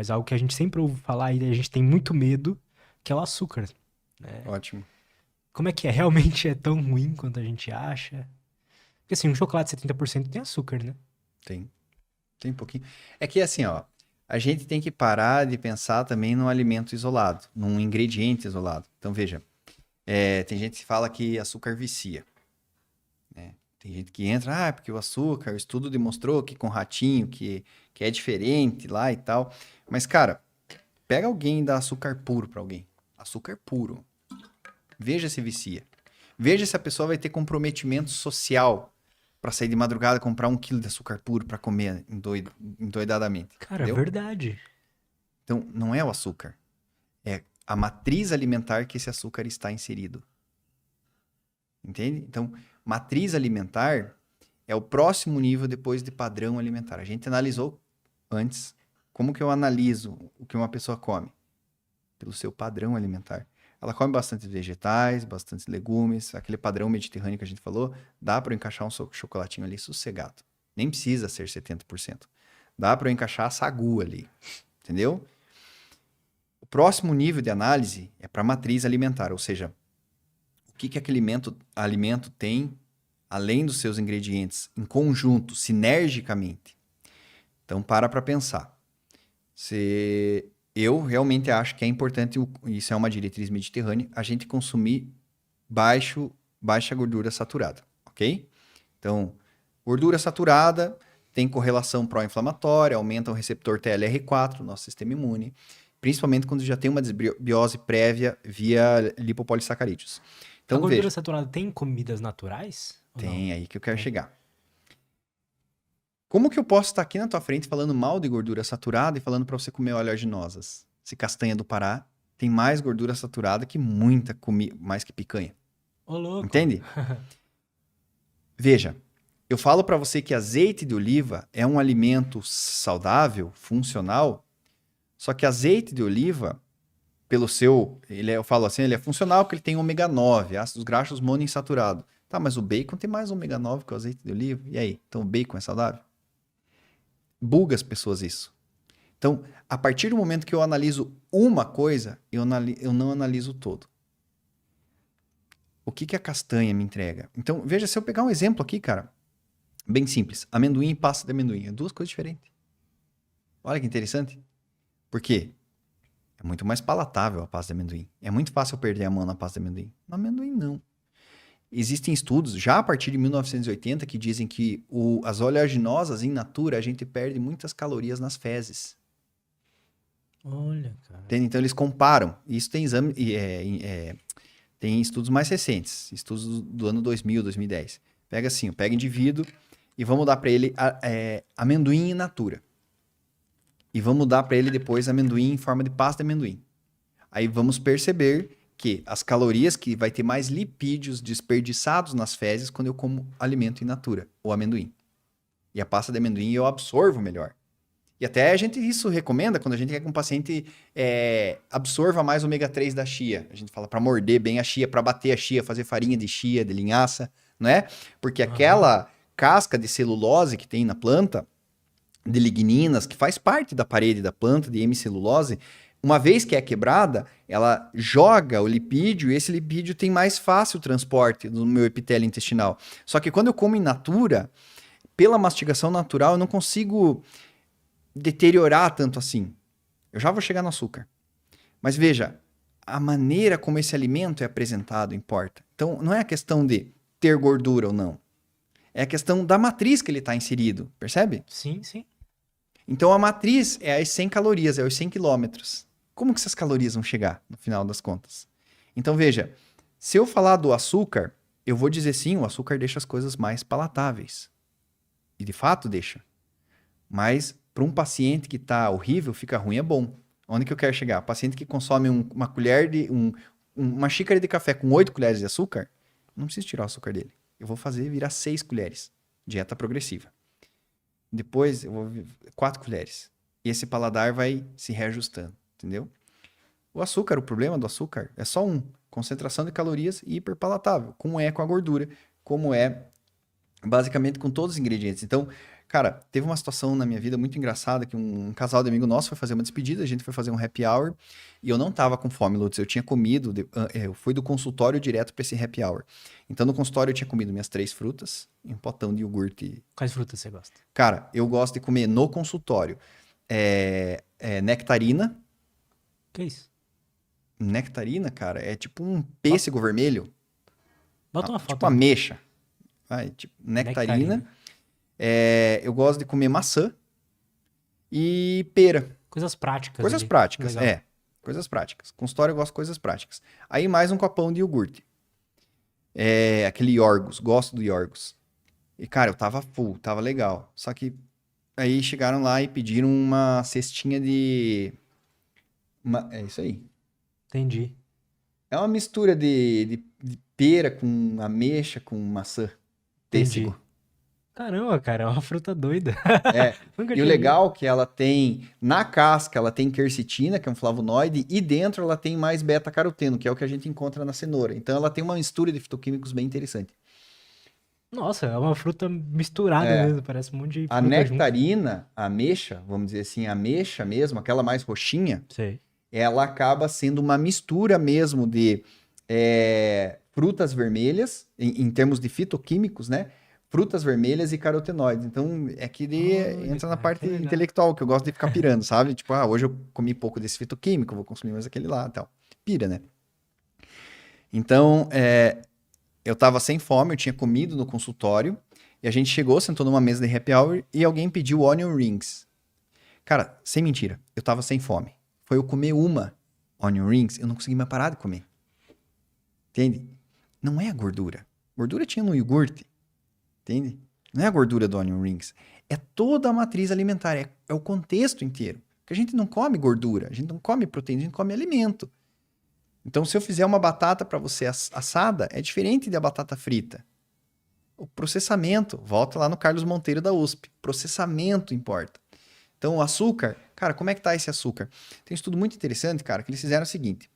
mas algo que a gente sempre ouve falar e a gente tem muito medo, que é o açúcar, né? Ótimo. Como é que é? Realmente é tão ruim quanto a gente acha? Porque assim, um chocolate 70% tem açúcar, né? Tem. Tem um pouquinho. É que assim, ó, a gente tem que parar de pensar também num alimento isolado, num ingrediente isolado. Então, veja, tem gente que fala que açúcar vicia, né? Tem gente que entra, porque o açúcar, o estudo demonstrou que com ratinho, que é diferente lá e tal. Mas, cara, pega alguém e dá açúcar puro pra alguém. Açúcar puro. Veja se vicia. Veja se a pessoa vai ter comprometimento social pra sair de madrugada e comprar 1 quilo de açúcar puro pra comer endoidadamente. Cara, Entendeu? verdade. Então, não é o açúcar. É a matriz alimentar que esse açúcar está inserido. Entende? Então, matriz alimentar é o próximo nível depois de padrão alimentar. A gente analisou antes como que eu analiso o que uma pessoa come pelo seu padrão alimentar. Ela come bastante vegetais, bastante legumes, aquele padrão mediterrâneo que a gente falou, dá para eu encaixar um chocolatinho ali sossegado. Nem precisa ser 70%. Dá para eu encaixar a sagu ali, entendeu? O próximo nível de análise é para a matriz alimentar, ou seja, o que aquele alimento tem além dos seus ingredientes, em conjunto, sinergicamente. Então, para pensar. Eu realmente acho que é importante, isso é uma diretriz mediterrânea, a gente consumir baixa gordura saturada, ok? Então, gordura saturada tem correlação pró-inflamatória, aumenta o receptor TLR4, nosso sistema imune, principalmente quando já tem uma desbiose prévia via lipopolissacarídeos. A Então, gordura veja, saturada tem em comidas naturais ou não? tem aí que eu quero Tem. chegar. Como que eu posso estar aqui na tua frente falando mal de gordura saturada e falando para você comer oleaginosas? Se castanha do Pará tem mais gordura saturada que muita comida, mais que picanha. Ô, louco. Entende? Veja, eu falo para você que azeite de oliva é um alimento saudável, funcional, só que azeite de oliva, eu falo assim, ele é funcional porque ele tem ômega 9, ácidos graxos monoinsaturados. Tá, mas o bacon tem mais ômega 9 que o azeite de oliva. E aí? Então o bacon é saudável? Buga as pessoas isso. Então, a partir do momento que eu analiso uma coisa, eu não analiso o todo. O que a castanha me entrega? Então, veja, se eu pegar um exemplo aqui, cara, bem simples. Amendoim e pasta de amendoim. É duas coisas diferentes. Olha que interessante. Por quê? É muito mais palatável a pasta de amendoim. É muito fácil eu perder a mão na pasta de amendoim. No amendoim, não. Existem estudos, já a partir de 1980, que dizem que as oleaginosas in natura, a gente perde muitas calorias nas fezes. Olha, cara. Entende? Então, eles comparam. Isso tem exame, tem estudos mais recentes, estudos do ano 2000, 2010. Pega assim, pega indivíduo e vamos dar para ele amendoim in natura. E vamos dar para ele depois amendoim em forma de pasta de amendoim. Aí vamos perceber que as calorias, que vai ter mais lipídios desperdiçados nas fezes quando eu como alimento in natura, ou amendoim. E a pasta de amendoim eu absorvo melhor. E até isso recomenda quando a gente quer que um paciente absorva mais ômega 3 da chia. A gente fala para morder bem a chia, para bater a chia, fazer farinha de chia, de linhaça, não é? Porque aquela casca de celulose que tem na planta, de ligninas, que faz parte da parede da planta, de hemicelulose, uma vez que é quebrada, ela joga o lipídio e esse lipídio tem mais fácil transporte no meu epitélio intestinal. Só que quando eu como in natura, pela mastigação natural, eu não consigo deteriorar tanto assim. Eu já vou chegar no açúcar. Mas veja, a maneira como esse alimento é apresentado importa. Então, não é a questão de ter gordura ou não. É a questão da matriz que ele está inserido, percebe? Sim, sim. Então, a matriz é as 100 calorias, é os 100 quilômetros. Como que essas calorias vão chegar, no final das contas? Então, veja, se eu falar do açúcar, eu vou dizer sim, o açúcar deixa as coisas mais palatáveis. E de fato deixa. Mas para um paciente que está horrível, fica ruim, é bom. Onde que eu quero chegar? Paciente que consome uma xícara de café com 8 colheres de açúcar, não preciso tirar o açúcar dele. Eu vou fazer virar 6 colheres. Dieta progressiva. Depois, eu vou 4 colheres. E esse paladar vai se reajustando, entendeu? O problema do açúcar é só concentração de calorias e hiperpalatável, como é com a gordura, como é basicamente com todos os ingredientes. Então, Cara, teve uma situação na minha vida muito engraçada que um casal de amigo nosso foi fazer uma despedida, a gente foi fazer um happy hour e eu não tava com fome, Lutz. Eu tinha comido, eu fui do consultório direto pra esse happy hour. Então no consultório eu tinha comido minhas 3 frutas e um potão de iogurte. Quais frutas você gosta? Cara, eu gosto de comer no consultório nectarina. Que isso? Nectarina, cara, é tipo um pêssego vermelho, Bota uma foto tipo aí. ameixa. Vai, tipo, nectarina. Eu gosto de comer maçã e pera. Coisas práticas Coisas ali. práticas, Legal. coisas práticas. Consultório eu gosto de coisas práticas. Aí mais um copão de iogurte. Aquele Yorgos, gosto do Yorgos. E, cara, eu tava full, tava legal. Só que aí chegaram lá e pediram uma cestinha de... É isso aí. Entendi. É uma mistura de pera com ameixa com maçã. Entendi. Pêssego. Caramba, cara, é uma fruta doida. É. Nunca E o tinha visto. legal é que ela tem, na casca, ela tem quercetina, que é um flavonoide, e dentro ela tem mais beta-caroteno, que é o que a gente encontra na cenoura. Então ela tem uma mistura de fitoquímicos bem interessante. Nossa, é uma fruta misturada É. mesmo, parece um monte de A fruta junto. nectarina, a ameixa, vamos dizer assim, a ameixa mesmo, aquela mais roxinha, Sei. ela acaba sendo uma mistura mesmo de frutas vermelhas, em termos de fitoquímicos, né? Frutas vermelhas e carotenoides. Então, é que ele Olha, entra na cara, parte que legal. intelectual, que eu gosto de ficar pirando, sabe? Tipo, hoje eu comi pouco desse fitoquímico, vou consumir mais aquele lá e tal. Pira, né? Então, eu tava sem fome, eu tinha comido no consultório, e a gente chegou, sentou numa mesa de happy hour, e alguém pediu onion rings. Cara, sem mentira, eu tava sem fome. Foi eu comer uma onion rings, eu não consegui mais parar de comer. Entende? Não é a gordura. Gordura tinha no iogurte. Entende? Não é a gordura do onion rings. É toda a matriz alimentar. É o contexto inteiro. Porque a gente não come gordura, a gente não come proteína, a gente come alimento. Então, se eu fizer uma batata para você assada, é diferente da batata frita. O processamento, volta lá no Carlos Monteiro da USP. Processamento importa. Então, o açúcar, cara, como é que tá esse açúcar? Tem um estudo muito interessante, cara, que eles fizeram o seguinte.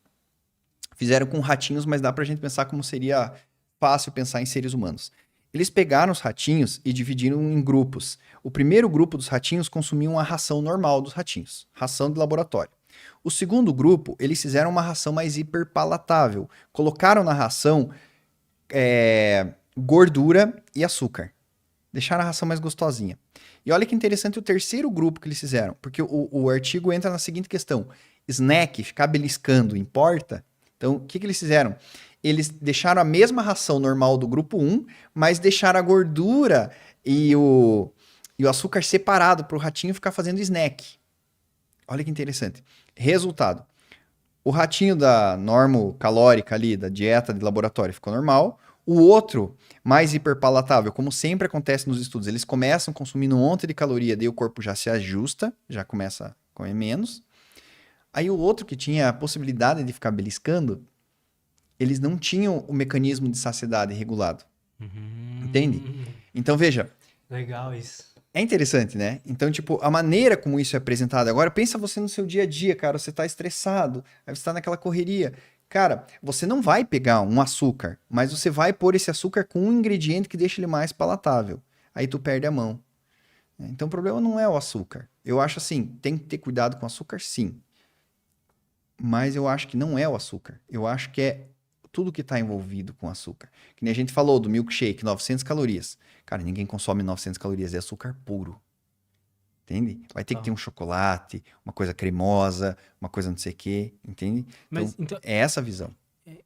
Fizeram com ratinhos, mas dá pra gente pensar como seria fácil pensar em seres humanos. Eles pegaram os ratinhos e dividiram em grupos. O primeiro grupo dos ratinhos consumiam a ração normal dos ratinhos, ração de laboratório. O segundo grupo, eles fizeram uma ração mais hiperpalatável. Colocaram na ração gordura e açúcar. Deixaram a ração mais gostosinha. E olha que interessante o terceiro grupo que eles fizeram, porque o artigo entra na seguinte questão. Snack, ficar beliscando, importa? Então, o que eles fizeram? Eles deixaram a mesma ração normal do grupo 1, mas deixaram a gordura e o açúcar separado para o ratinho ficar fazendo snack. Olha que interessante. Resultado. O ratinho da norma calórica ali, da dieta de laboratório, ficou normal. O outro, mais hiperpalatável, como sempre acontece nos estudos, eles começam consumindo um monte de caloria, daí o corpo já se ajusta, já começa a comer menos. Aí o outro que tinha a possibilidade de ficar beliscando, eles não tinham o mecanismo de saciedade regulado. Entende? Então, veja. Legal isso. É interessante, né? Então, tipo, a maneira como isso é apresentado agora, pensa você no seu dia a dia, cara, você tá estressado, aí você tá naquela correria. Cara, você não vai pegar um açúcar, mas você vai pôr esse açúcar com um ingrediente que deixa ele mais palatável. Aí tu perde a mão. Então, o problema não é o açúcar. Eu acho assim, tem que ter cuidado com o açúcar, sim. Mas eu acho que não é o açúcar. Eu acho que é tudo que está envolvido com açúcar. Que nem a gente falou do milkshake, 900 calorias. Cara, ninguém consome 900 calorias, é açúcar puro. Entende? Vai ter que ter um chocolate, uma coisa cremosa, uma coisa não sei o quê, entende? Mas, então, é essa a visão.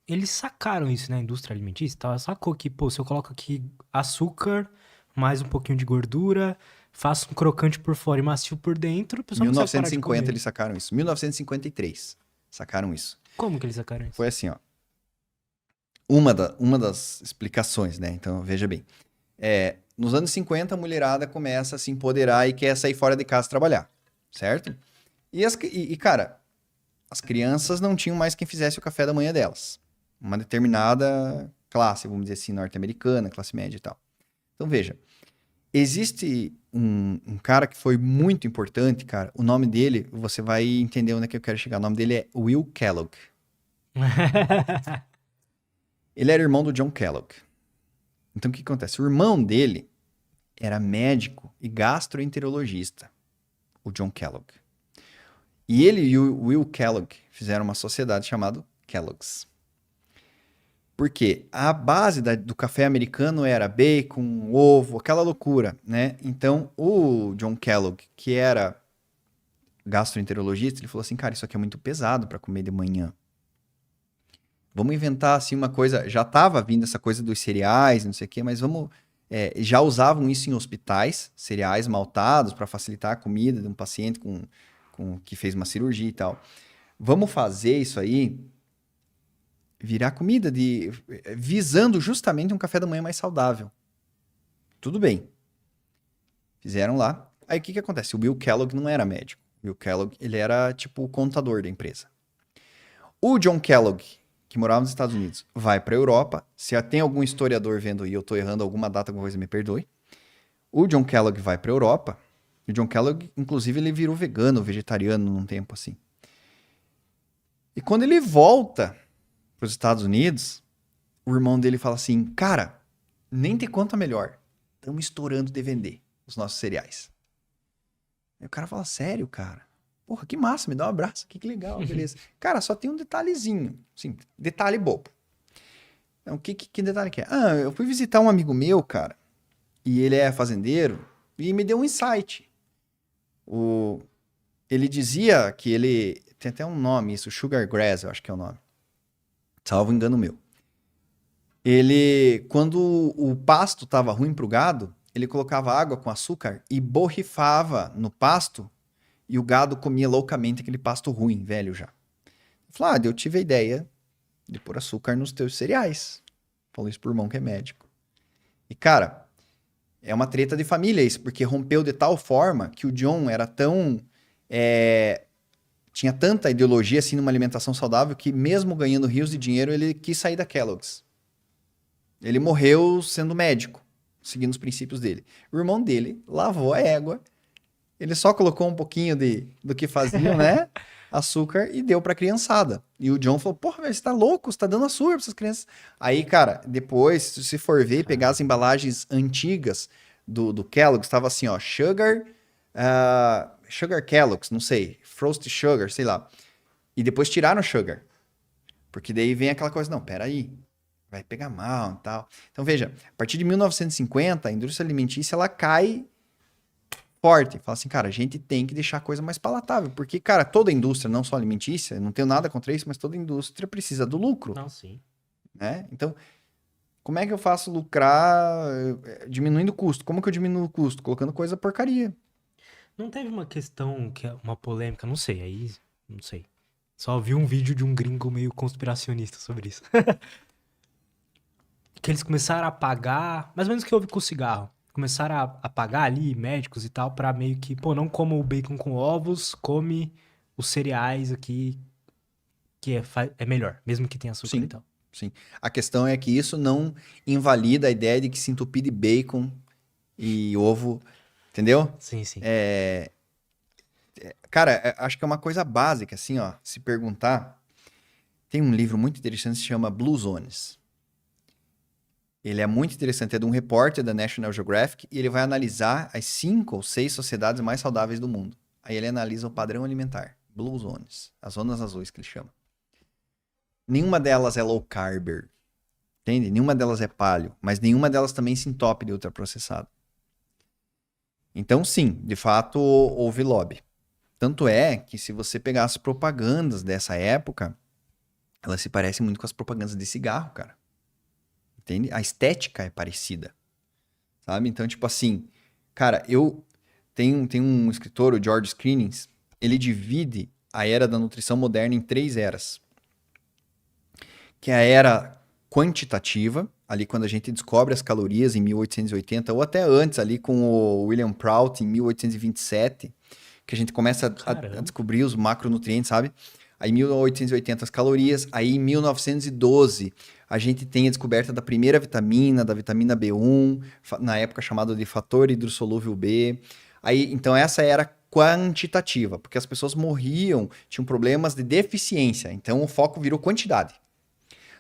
eles sacaram isso na indústria alimentícia, tá? Sacou que, pô, se eu coloco aqui açúcar, mais um pouquinho de gordura, faço um crocante por fora e macio por dentro, o Em pessoal não consegue parar de 1950 comer. eles sacaram isso. 1953 sacaram isso. Como que eles sacaram isso? Foi assim, ó. Uma das explicações, né? Então, veja bem. Nos anos 50, a mulherada começa a se empoderar e quer sair fora de casa trabalhar, certo? Cara, as crianças não tinham mais quem fizesse o café da manhã delas. Uma determinada classe, vamos dizer assim, norte-americana, classe média e tal. Então, veja. Existe um cara que foi muito importante, cara. O nome dele, você vai entender onde é que eu quero chegar. O nome dele é Will Kellogg. Ele era irmão do John Kellogg. Então, o que acontece? O irmão dele, era médico e gastroenterologista, o John Kellogg. E ele e o Will Kellogg fizeram uma sociedade chamada Kellogg's. Porque a base do café americano era bacon, ovo, aquela loucura, né? Então, o John Kellogg, que era gastroenterologista, ele falou assim, cara, isso aqui é muito pesado para comer de manhã. Vamos inventar, assim, uma coisa... Já estava vindo essa coisa dos cereais, não sei o quê, mas vamos... já usavam isso em hospitais, cereais maltados, para facilitar a comida de um paciente que fez uma cirurgia e tal. Vamos fazer isso aí virar comida visando justamente um café da manhã mais saudável. Tudo bem. Fizeram lá. Aí o que acontece? O Will Kellogg não era médico. O Will Kellogg, ele era tipo o contador da empresa. O John Kellogg, que morava nos Estados Unidos, vai para a Europa. Se tem algum historiador vendo aí, eu estou errando alguma data, alguma coisa, me perdoe. O John Kellogg vai para a Europa. O John Kellogg, inclusive, ele virou vegano, vegetariano num tempo assim. E quando ele volta para os Estados Unidos, o irmão dele fala assim, cara, nem te conta melhor. Estamos estourando de vender os nossos cereais. Aí o cara fala, sério, cara? Porra, que massa, me dá um abraço aqui, que legal, beleza. Cara, só tem um detalhezinho, assim, detalhe bobo. Então, que detalhe que é? Ah, eu fui visitar um amigo meu, cara, e ele é fazendeiro, e me deu um insight. Ele dizia que ele... Tem até um nome isso, Sugar Grass, eu acho que é o nome. Salvo engano meu. Ele, quando o pasto estava ruim para o gado, ele colocava água com açúcar e borrifava no pasto e o gado comia loucamente aquele pasto ruim, velho já. Falou, eu tive a ideia de pôr açúcar nos teus cereais. Falou isso pro irmão que é médico. E, cara, é uma treta de família isso, porque rompeu de tal forma que o John era tão... tinha tanta ideologia assim numa alimentação saudável que mesmo ganhando rios de dinheiro, ele quis sair da Kellogg's. Ele morreu sendo médico, seguindo os princípios dele. O irmão dele lavou a égua, ele só colocou um pouquinho do que faziam, né? Açúcar e deu pra criançada. E o John falou, porra, velho, você tá louco? Você tá dando açúcar pra essas crianças. Aí, cara, depois, se você for ver, pegar as embalagens antigas do Kellogg's, tava assim, ó, Sugar Kellogg's, não sei, Frosty Sugar, sei lá. E depois tiraram o Sugar. Porque daí vem aquela coisa, não, peraí, vai pegar mal e tal. Então, veja, a partir de 1950, a indústria alimentícia, ela cai forte. Fala assim, cara, a gente tem que deixar a coisa mais palatável. Porque, cara, toda indústria, não só alimentícia, não tenho nada contra isso, mas toda indústria precisa do lucro. Não, sim. Né? Então, como é que eu faço lucrar diminuindo o custo? Como que eu diminuo o custo? Colocando coisa porcaria. Não teve uma questão, que é uma polêmica, não sei, aí, não sei. Só vi um vídeo de um gringo meio conspiracionista sobre isso. Que eles começaram a pagar, mais ou menos o que houve com o cigarro. Começaram a pagar ali médicos e tal pra meio que, pô, não coma o bacon com ovos, come os cereais aqui, que é melhor, mesmo que tenha açúcar Sim, e tal. sim. A questão é que isso não invalida a ideia de que se entupir de bacon e ovo, entendeu? Sim, sim. Cara, acho que é uma coisa básica, assim, ó, se perguntar. Tem um livro muito interessante que se chama Blue Zones. Ele é muito interessante, é de um repórter da National Geographic e ele vai analisar as 5 ou 6 sociedades mais saudáveis do mundo. Aí ele analisa o padrão alimentar, Blue Zones, as zonas azuis que ele chama. Nenhuma delas é low carb, entende? Nenhuma delas é paleo, mas nenhuma delas também se entope de ultraprocessado. Então, sim, de fato, houve lobby. Tanto é que se você pegar as propagandas dessa época, elas se parecem muito com as propagandas de cigarro, cara. Entende? A estética é parecida, sabe? Então, tipo assim, cara, tem um escritor, o George Screenings, ele divide a era da nutrição moderna em 3 eras. Que é a era quantitativa, ali quando a gente descobre as calorias em 1880, ou até antes, ali com o William Prout, em 1827, que a gente começa a descobrir os macronutrientes, sabe? Aí em 1880 as calorias, aí em 1912 a gente tem a descoberta da primeira vitamina, da vitamina B1, na época chamada de fator hidrossolúvel B. Aí, então essa era quantitativa, porque as pessoas morriam, tinham problemas de deficiência, então o foco virou quantidade.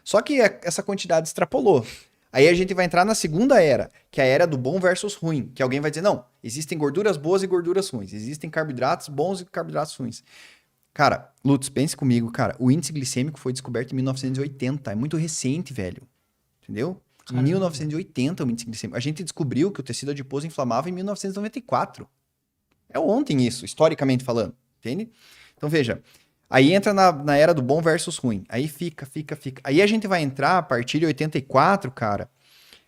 Só que essa quantidade extrapolou. Aí a gente vai entrar na segunda era, que é a era do bom versus ruim, que alguém vai dizer, não, existem gorduras boas e gorduras ruins, existem carboidratos bons e carboidratos ruins. Cara, Lutz, pense comigo, cara, o índice glicêmico foi descoberto em 1980, é muito recente, velho, entendeu? Em 1980 o índice glicêmico. A gente descobriu que o tecido adiposo inflamava em 1994. É ontem isso, historicamente falando, entende? Então veja, aí entra na era do bom versus ruim. Aí fica. Aí a gente vai entrar, a partir de 84, cara,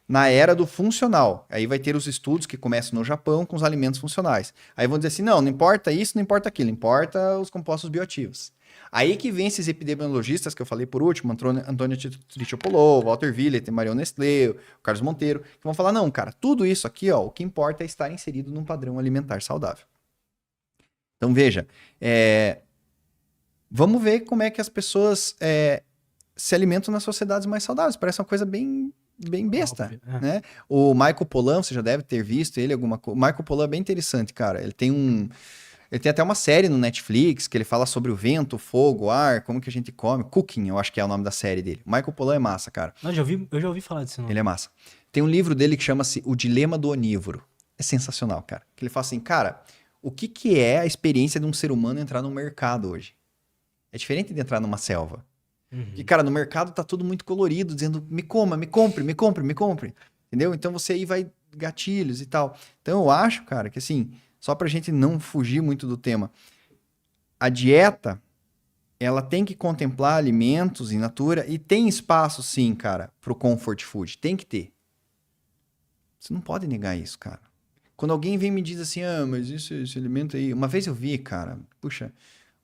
na era do funcional. Aí vai ter os estudos que começam no Japão com os alimentos funcionais. Aí vão dizer assim, não importa isso, não importa aquilo, importa os compostos bioativos. Aí que vem esses epidemiologistas que eu falei por último, Antônio Tricciopolo, Walter Willett, Marion Nestlé, Carlos Monteiro, que vão falar, não, cara, tudo isso aqui, ó, o que importa é estar inserido num padrão alimentar saudável. Então veja, vamos ver como é que as pessoas se alimentam nas sociedades mais saudáveis. Parece uma coisa bem besta, Óbvio, né? O Michael Pollan, você já deve ter visto ele alguma coisa. O Michael Pollan é bem interessante, cara. Ele tem até uma série no Netflix que ele fala sobre o vento, o fogo, o ar, como que a gente come. Cooking, eu acho que é o nome da série dele. O Michael Pollan é massa, cara. Não, eu já ouvi falar disso. Ele é massa. Tem um livro dele que chama-se O Dilema do Onívoro. É sensacional, cara. Que ele fala assim, cara, o que é a experiência de um ser humano entrar num mercado hoje? É diferente de entrar numa selva. Porque, cara, no mercado tá tudo muito colorido, dizendo, me coma, me compre, me compre, me compre. Entendeu? Então você aí vai gatilhos e tal. Então eu acho, cara, que assim, só pra gente não fugir muito do tema, a dieta, ela tem que contemplar alimentos in natura e tem espaço, sim, cara, pro comfort food. Tem que ter. Você não pode negar isso, cara. Quando alguém vem e me diz assim, mas esse alimento aí... Uma vez eu vi, cara, puxa,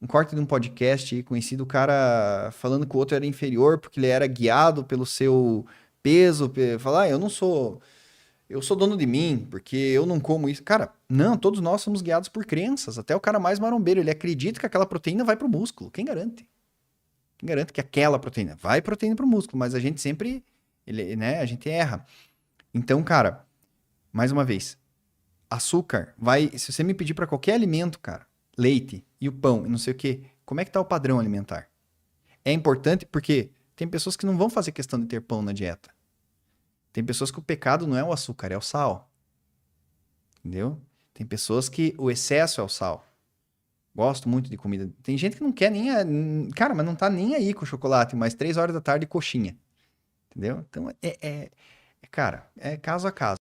um corte de um podcast aí, conhecido o cara falando que o outro era inferior porque ele era guiado pelo seu peso, falar, eu sou dono de mim, porque eu não como isso. Cara, não, todos nós somos guiados por crenças, até o cara mais marombeiro, ele acredita que aquela proteína vai pro músculo, quem garante? Quem garante que aquela proteína vai proteína pro músculo, mas a gente sempre, a gente erra. Então, cara, mais uma vez, açúcar se você me pedir para qualquer alimento, cara, leite e o pão e não sei o quê, como é que tá o padrão alimentar? É importante porque tem pessoas que não vão fazer questão de ter pão na dieta. Tem pessoas que o pecado não é o açúcar, é o sal. Entendeu? Tem pessoas que o excesso é o sal. Gosto muito de comida. Tem gente que não quer nem... Cara, mas não tá nem aí com chocolate, mas 3 horas da tarde coxinha. Entendeu? Então, cara, é caso a caso.